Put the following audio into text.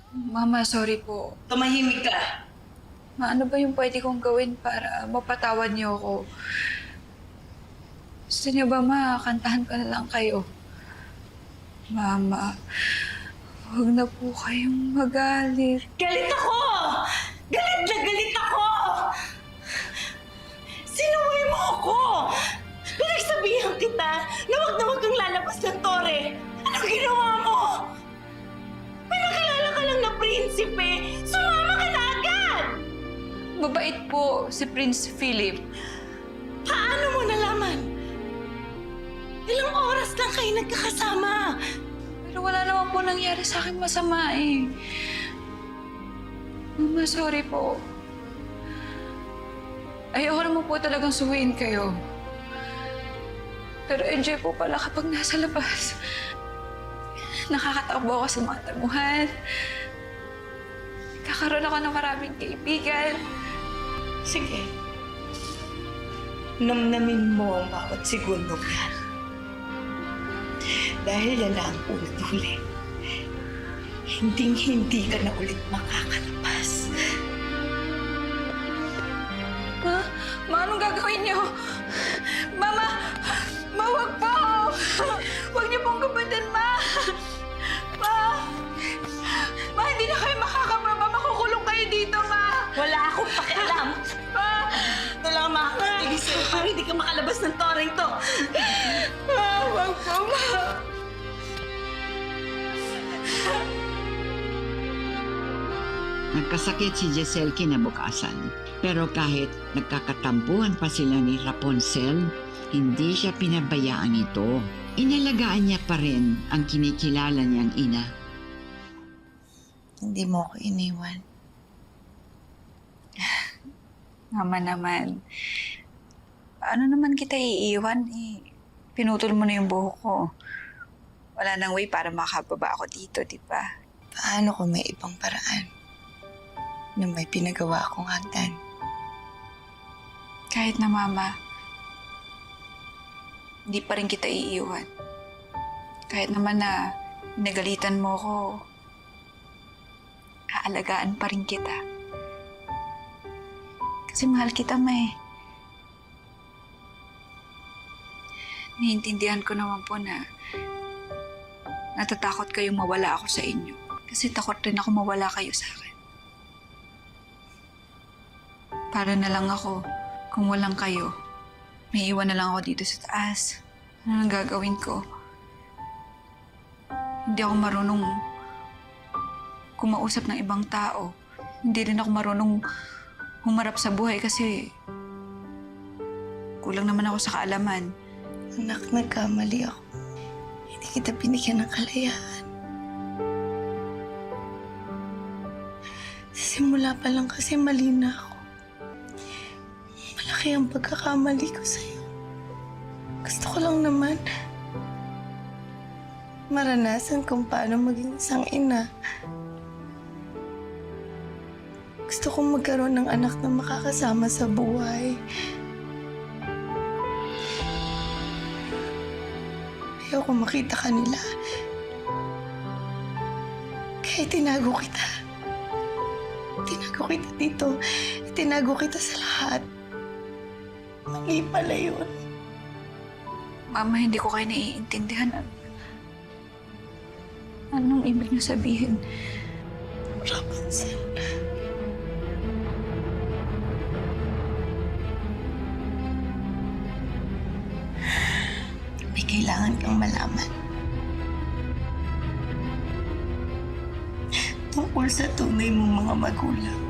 Mama, sorry po. Tumahimik ka. Ano ba yung pwede kong gawin para mapatawad niyo ako? Gusto niyo ba, ma, kantahan ko na lang kayo? Mama, huwag na po kayong magalit. Galit ako! Galit na galit ako! Sinuwi mo ako! Pinagsabihan kita na huwag kang lalabas ng tore. Anong ginawa mo? Pinakilala ka lang na prinsipe. Sumama ka na agad! Mabait po si Prince Philip. Paano mo nalaman? Ilang oras lang kayo nagkakasama. Pero wala naman po nangyari sa akin masama eh. Mama, sorry po. Ayoko naman po talagang suwiin kayo. Pero enjoy po pala kapag nasa labas. Nakakatakbo ako sa mga tamuhan. Kakaroon ako ng maraming kaibigan. Sige. Namnamin mo ang bawat segundong yan. Dahil yan na ang unat huli. Hinding-hindi ka na ulit makakalabas. Ma? Ma, anong gagawin niyo? Mama! Ma, wag po! Wag niyo pong kapatin, Ma! Ma! Ma, hindi na kayo makakababa. Makukulong kayo dito, Ma! Wala akong pakialam. Ma! Ito lang ang makakatigil sa'yo para hindi ka makalabas ng toreng to. Ma, wag po, Ma! Nagkasakit si Giselle kinabukasan. Pero kahit nagkakatampuhan pa sila ni Rapunzel, hindi siya pinabayaan ito. Inalagaan niya pa rin ang kinikilala niyang ina. Hindi mo ako iniwan. Mama naman. Paano naman kita iiwan eh? Pinutol mo na yung buhok ko. Wala nang way para makababa ako dito, di ba? Paano kung may ibang paraan na may pinagawa akong hagdan? Kahit na, Mama, hindi pa rin kita iiwan. Kahit naman na nagalitan mo ko, aalagaan pa rin kita. Kasi mahal kita, May. Naiintindihan ko naman po na natatakot kayong mawala ako sa inyo. Kasi takot rin ako mawala kayo sa akin. Para na lang ako, kung walang kayo, may iwan na lang ako dito sa taas. Ano nang gagawin ko? Hindi ako marunong kumausap ng ibang tao. Hindi rin ako marunong humarap sa buhay kasi kulang naman ako sa kaalaman. Anak, nagkamali ako. Hindi kita binigyan ng kalayaan. Sa simula pa lang kasi mali na ako. Malaki ang pagkakamali ko sa'yo. Gusto ko lang naman maranasan kung paano maging isang ina. Gusto kong magkaroon ng anak na makakasama sa buhay. Ayoko makita kanila. Kaya tinago kita. Tinago kita dito. Tinago kita sa lahat. Mali pala yun. Mama, hindi ko kayo naiintindihan. Anong ibig niyo sabihin? Rapunzel. May kailangan kang malaman. Tungkol sa tunay mong mga magulang.